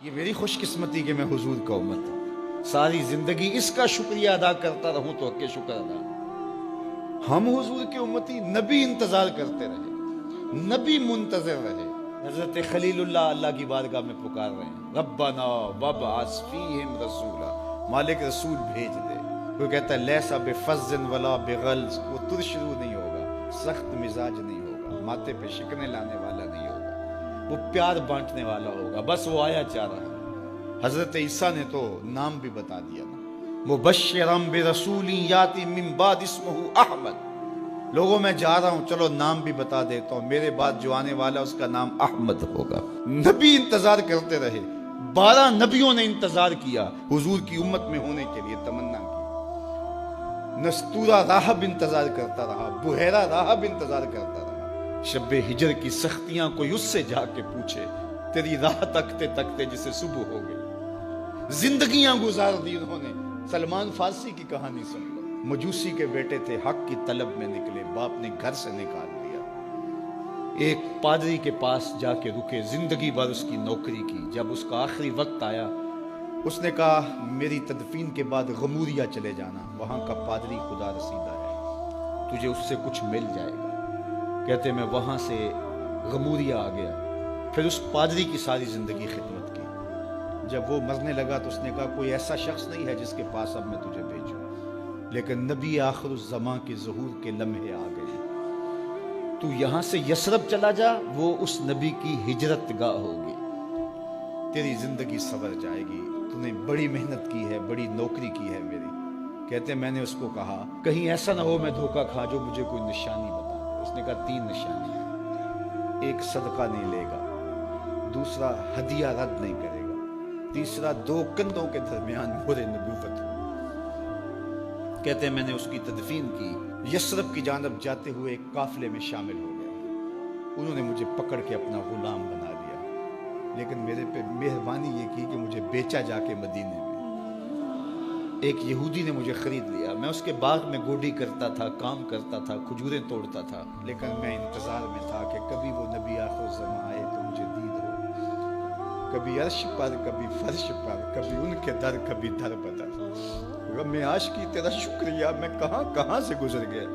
یہ میری خوش قسمتی کہ میں حضور کا امت ہوں، ساری زندگی اس کا شکریہ ادا کرتا رہوں تو حق شکر ادا۔ ہم حضور کے امتی، نبی انتظار کرتے رہے، نبی منتظر رہے۔ حضرت خلیل اللہ کی بارگاہ میں پکار رہے ہیں، ربنا وابعث فیہم رسولا، مالک رسول بھیج دے۔ وہ کہتا ہے لیسا بفظ ولا بغلظ، وہ ترشرو نہیں ہوگا، سخت مزاج نہیں ہوگا، ماتھے پہ شکنے لانے والا نہیں ہوگا، وہ پیار بانٹنے والا ہوگا۔ بس وہ آیا چاہ رہا ہے۔ حضرت عیسیٰ نے تو نام بھی بتا دیا نا، مبشرا برسول یاتی من بعد اسمہ احمد۔ لوگوں میں جا رہا ہوں، چلو نام بھی بتا دیتا ہوں، میرے بعد جو آنے والا اس کا نام احمد ہوگا۔ نبی انتظار کرتے رہے، 12 نبیوں نے انتظار کیا حضور کی امت میں ہونے کے لیے، تمنا کی۔ نستورہ راہب انتظار کرتا رہا، بحیرہ راہب انتظار کرتا رہا۔ شب ہجر کی سختیاں کوئی اس سے جا کے پوچھے، تیری راہ تکتے تکتے جسے صبح ہو گئی۔ زندگیاں گزار دی انہوں نے۔ سلمان فارسی کی کہانی سن لو، مجوسی کے بیٹے تھے، حق کی طلب میں نکلے، باپ نے گھر سے نکال دیا، ایک پادری کے پاس جا کے رکے، زندگی بھر اس کی نوکری کی۔ جب اس کا آخری وقت آیا، اس نے کہا میری تدفین کے بعد غموریہ چلے جانا، وہاں کا پادری خدا رسیدہ ہے، تجھے اس سے کچھ مل جائے گا۔ کہتے میں وہاں سے غموریہ آ گیا، پھر اس پادری کی ساری زندگی خدمت کی۔ جب وہ مرنے لگا تو اس نے کہا کوئی ایسا شخص نہیں ہے جس کے پاس اب میں تجھے بھیجوں، لیکن نبی آخر الزماں کے ظہور کے لمحے آ گئے۔ تو یہاں سے یثرب چلا جا، وہ اس نبی کی ہجرت گاہ ہوگی، تیری زندگی سنور جائے گی، تو نے بڑی محنت کی ہے، بڑی نوکری کی ہے میری۔ کہتے میں نے اس کو کہا کہیں ایسا نہ ہو میں دھوکہ کھا جو مجھے کوئی نشانی بتا دے۔ اس نے کہا 3 نشانیاں، ایک صدقہ نہیں لے گا، دوسرا ہدیہ رد نہیں کرے گا، تیسرا 2 کندھوں کے درمیان مہر نبوت ہو۔ کہتے ہیں میں نے اس کی تدفین کی، یثرب کی جانب جاتے ہوئے ایک قافلے میں شامل ہو گیا۔ انہوں نے مجھے پکڑ کے اپنا غلام بنا لیا، لیکن میرے پہ مہربانی یہ کی کہ مجھے بیچا جا کے مدینے میں۔ ایک یہودی نے مجھے خرید لیا، میں اس کے باغ میں گوڈی کرتا تھا، کام کرتا تھا، کھجوریں توڑتا تھا، لیکن میں انتظار میں تھا کہ کبھی وہ نبی آخر الزماں آئے تو مجھے دید ہو، کبھی عرش پر، کبھی فرش پر، کبھی ان کے در، کبھی در بدر۔ میں عاشقی تیرا شکریہ، میں کہاں کہاں سے گزر گیا۔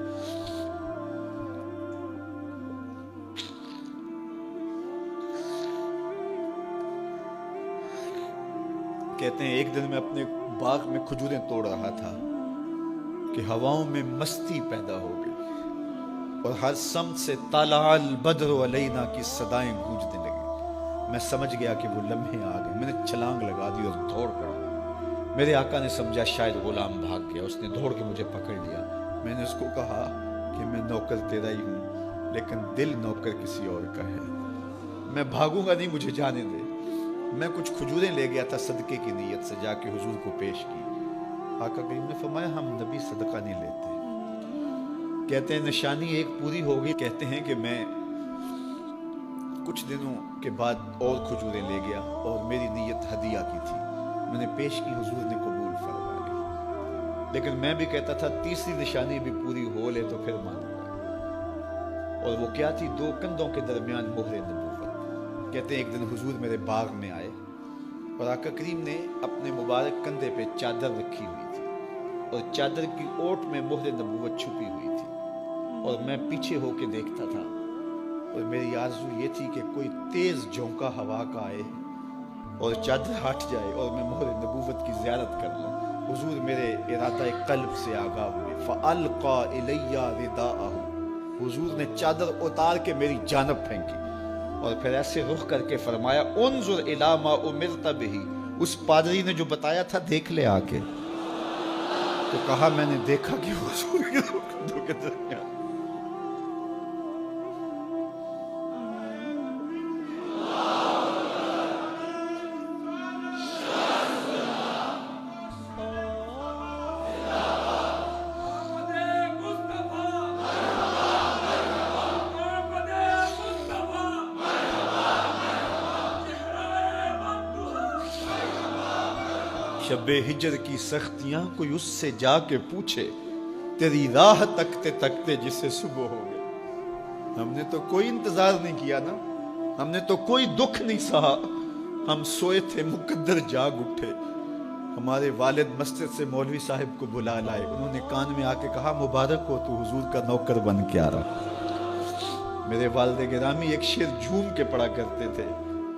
کہتے ہیں ایک دن میں اپنے باغ میں کھجوریں توڑ رہا تھا کہ ہواؤں میں مستی پیدا ہو گئی، اور ہر سمت سے طلع البدر علینا کی صدائیں گونجنے لگی۔ میں سمجھ گیا کہ وہ لمحے آ گئے، میں نے چھلانگ لگا دی اور دوڑ پڑا۔ میرے آقا نے سمجھا شاید غلام بھاگ گیا، اس نے دوڑ کے مجھے پکڑ لیا۔ میں نے اس کو کہا کہ میں نوکر تیرا ہی ہوں، لیکن دل نوکر کسی اور کا ہے، میں بھاگوں گا نہیں، مجھے جانے دے۔ میں کچھ کھجوریں لے گیا تھا صدقے کی نیت سے، جا کے حضور کو پیش کی۔ آقا کریم نے فرمایا ہم نبی صدقہ نہیں لیتے۔ کہتے ہیں نشانی ایک پوری ہو گئی۔ کہتے ہیں کہ میں کچھ دنوں کے بعد اور کھجوریں لے گیا، اور میری نیت ہدیہ کی تھی، میں نے پیش کی، حضور نے قبول فرما لی۔ لیکن میں بھی کہتا تھا تیسری نشانی بھی پوری ہو لے تو پھر مانوں گا، اور وہ کیا تھی؟ 2 کندھوں کے درمیان مہر نبوت۔ کہتے ہیں ایک دن حضور میرے باغ میں آئے، اور آقا کریم نے اپنے مبارک کندھے پہ چادر رکھی ہوئی تھی، اور چادر کی اوٹ میں مہر نبوت چھپی ہوئی تھی، اور میں پیچھے ہو کے دیکھتا تھا، اور میری آرزو یہ تھی کہ کوئی تیز جھونکا ہوا کا آئے اور چادر ہٹ جائے اور میں مہر نبوت کی زیارت کر لوں۔ حضور میرے ارادہ قلب سے آگاہ ہوئے، فَأَلْقَى إِلَيَّ رِدَاءَهُ، حضور نے چادر اتار کے میری جانب پھینکی، اور پھر ایسے رخ کر کے فرمایا انظر الی ما امرت بہ، اس پادری نے جو بتایا تھا دیکھ لے آ کے۔ تو کہا میں نے دیکھا کہ حضور کے کندھوں کے درمیان شب ہجر کی سختیاں کوئی اس سے جا کے پوچھے، تیری راہ تکتے تکتے جسے صبح ہو گئے۔ ہم نے تو کوئی انتظار نہیں کیا نا، ہم نے تو کوئی دکھ نہیں سہا، ہم سوئے تھے مقدر جاگ اٹھے. ہمارے والد مسجد سے مولوی صاحب کو بلا لائے. انہوں نے کان میں آ کے کہا مبارک ہو تو حضور کا نوکر بن کے آ رہا. میرے والد گرامی ایک شعر جھوم کے پڑھا کرتے تھے,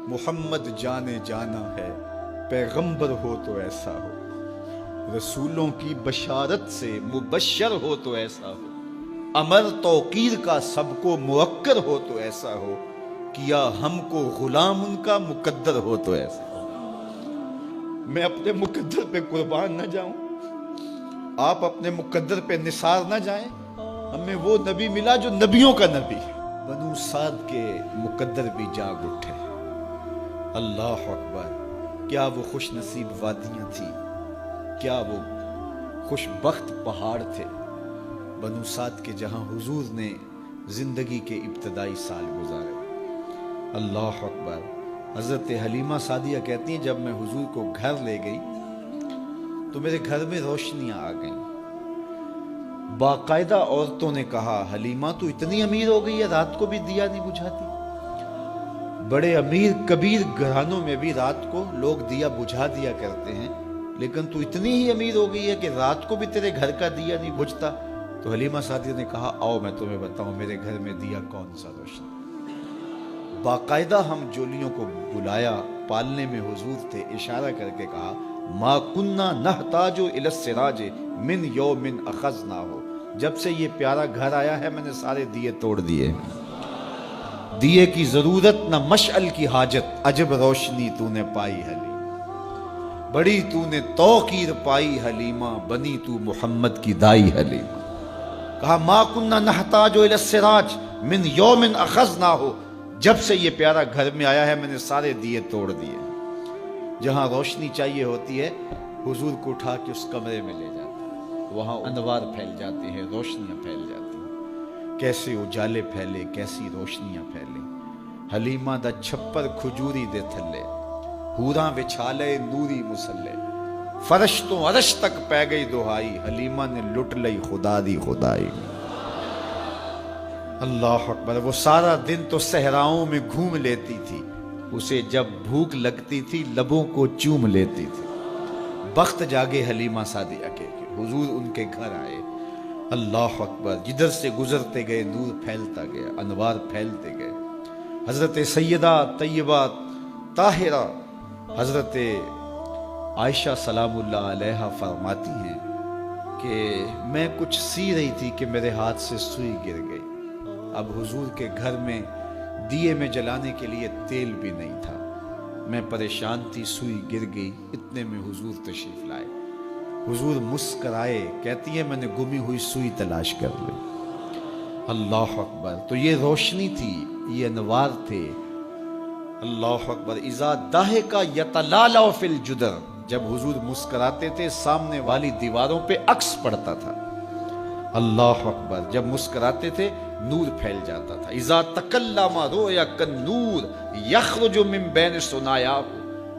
محمد جانے جانا ہے پیغمبر ہو تو ایسا ہو, رسولوں کی بشارت سے مبشر ہو تو ایسا ہو, امر توقیر کا سب کو موکر ہو تو ایسا ہو, کیا ہم کو غلام ان کا مقدر ہو تو ایسا ہو. میں اپنے مقدر پہ قربان نہ جاؤں, آپ اپنے مقدر پہ نثار نہ جائیں. ہمیں وہ نبی ملا جو نبیوں کا نبی. بنو سعد کے مقدر بھی جاگ اٹھے. اللہ اکبر. کیا وہ خوش نصیب وادیاں تھیں, کیا وہ خوش بخت پہاڑ تھے بنو سعد کے, جہاں حضور نے زندگی کے ابتدائی سال گزارے. اللہ اکبر. حضرت حلیمہ سعدیہ کہتی ہیں جب میں حضور کو گھر لے گئی تو میرے گھر میں روشنیاں آ گئیں. باقاعدہ عورتوں نے کہا حلیمہ تو اتنی امیر ہو گئی ہے رات کو بھی دیا نہیں بجھاتی. بڑے امیر کبیر گھرانوں میں بھی رات کو لوگ دیا بجھا دیا کرتے ہیں, لیکن تو اتنی ہی امیر ہو گئی ہے کہ رات کو بھی تیرے گھر کا دیا نہیں بجھتا. تو حلیمہ سعدیہ نے کہا آؤ میں تمہیں بتاؤں میرے گھر میں دیا کون سا روشن. باقاعدہ ہم جولیوں کو بلایا, پالنے میں حضور تھے, اشارہ کر کے کہا ما کننا نحتاج الی السراج من یوم اخذناہ, جب سے یہ پیارا گھر آیا ہے میں نے سارے دیے توڑ دیے. دیے کی ضرورت نہ مشعل کی حاجت, عجب روشنی تو نے پائی حلیمہ, بڑی تو نے توقیر پائی حلیمہ, بنی تو محمد کی دائی حلیمہ. کہا ما کننا نحتاج الی السراج من یوم اخذناہ, جب سے یہ پیارا گھر میں آیا ہے میں نے سارے دیے توڑ دیے. جہاں روشنی چاہیے ہوتی ہے حضور کو اٹھا کے اس کمرے میں لے جاتے ہیں, وہاں انوار پھیل جاتے ہیں, روشنیاں پھیل جاتی ہیں. کیسے اجالے پھیلے, کیسی روشنیاں پھیلیں. حلیمہ دا چھپر کھجوری دے تھلے, حوراں وچھالے نوری مسلے, فرش تو عرش تک پہ گئی دہائی, حلیمہ نے لٹ لئی خدا دی خدائی. اللہ اکبر. وہ سارا دن تو صحراؤں میں گھوم لیتی تھی, اسے جب بھوک لگتی تھی لبوں کو چوم لیتی تھی. بخت جاگے حلیمہ سعدیہ کے حضور ان کے گھر آئے. اللہ اکبر. جدھر سے گزرتے گئے نور پھیلتا گیا, انوار پھیلتے گئے. حضرت سیدہ طیبہ طاہرہ حضرت عائشہ سلام اللہ علیہا فرماتی ہیں کہ میں کچھ سی رہی تھی کہ میرے ہاتھ سے سوئی گر گئی. اب حضور کے گھر میں دیے میں جلانے کے لیے تیل بھی نہیں تھا. میں پریشان تھی, سوئی گر گئی. اتنے میں حضور تشریف لائے. حضور مسکرائے, کہتی ہے میں نے گمی ہوئی سوئی تلاش کر لی. اللہ اکبر. تو یہ روشنی تھی, یہ انوار تھے. اللہ اکبر. اذا ضحک یتلالع فی الجدر, جب حضور مسکراتے تھے سامنے والی دیواروں پہ عکس پڑتا تھا. اللہ اکبر. جب مسکراتے تھے نور پھیل جاتا تھا. اذا تکلم رؤیا کالنور یخرج من بین ثنایاہ,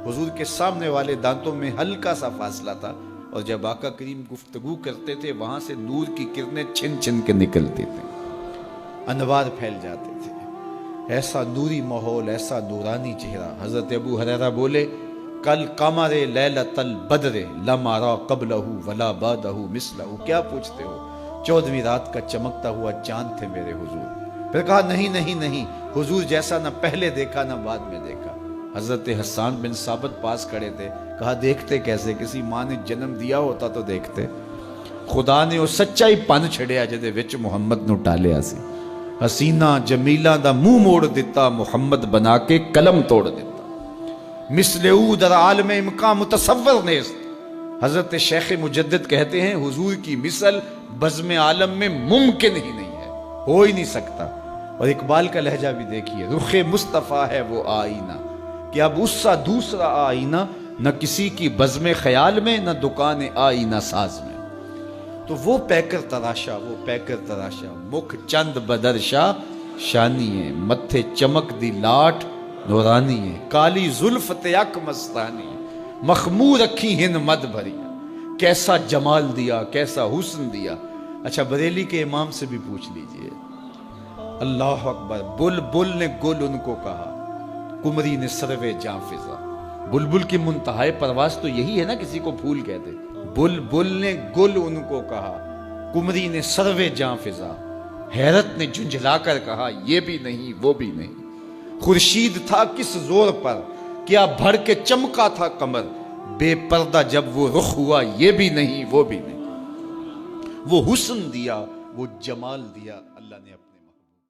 حضور کے سامنے والے دانتوں میں ہلکا سا فاصلہ تھا, اور جب آقا کریم گفتگو کرتے تھے وہاں سے نور کی کرنیں چھن چھن کے نکلتی تھیں, انوار پھیل جاتے تھے. ایسا نوری ماحول, ایسا نورانی چہرہ. حضرت ابو ہریرہ بولے کل قمر لیلۃ البدر لم ارى قبلہ ولا بعدہ مثلہ. کیا پوچھتے ہو, 14ویں رات کا چمکتا ہوا چاند تھے میرے حضور. پھر کہا نہیں نہیں نہیں, حضور جیسا نہ پہلے دیکھا نہ بعد میں دیکھا. حضرت حسان بن ثابت پاس کھڑے تھے. کہا دیکھتے کیسے, کسی ماں نے جنم دیا ہوتا تو دیکھتے. خدا نے وہ سچائی پن چھڑیا جدے وچ محمد نو ٹالیا سی. حسینہ جمیلہ دا منہ موڑ دیتا, محمد بنا کے قلم توڑ دیتا. مثل او در عالم امکان متصور نیست. حضرت شیخ مجدد کہتے ہیں حضور کی مثل بزم عالم میں ممکن ہی نہیں ہے, ہو ہی نہیں سکتا. اور اقبال کا لہجہ بھی دیکھیے, رخ مصطفیٰ ہے وہ آئینہ کہ اب اس سا دوسرا آئینہ, نہ کسی کی بزم خیال میں نہ دکان آئینہ ساز میں. تو وہ پیکر تراشا, وہ پیکر تراشا, مکھ چند بدرشا شانی ہے, متھے چمک دی لاٹ نورانی ہے, کالی زلف تیک مستانی ہے, مخمور رکھی ہن مد بھری. کیسا جمال دیا, کیسا حسن دیا. اچھا بریلی کے امام سے بھی پوچھ لیجئے. اللہ اکبر. بل بل نے گل ان کو کہا, کمری نے سروے جاں فضا. بلبل کی منتہائے پرواز تو یہی ہے نا، کسی کو پھول کہہ دے. بلبل نے گل ان کو کہا، کمری نے سروے جاں فضا، حیرت نے جھنجھلا کر کہا یہ بھی نہیں وہ بھی نہیں. خورشید تھا کس زور پر، کیا بھر کے چمکا تھا قمر، بے پردہ جب وہ رخ ہوا یہ بھی نہیں وہ بھی نہیں. وہ حسن دیا وہ جمال دیا اللہ نے اپنا.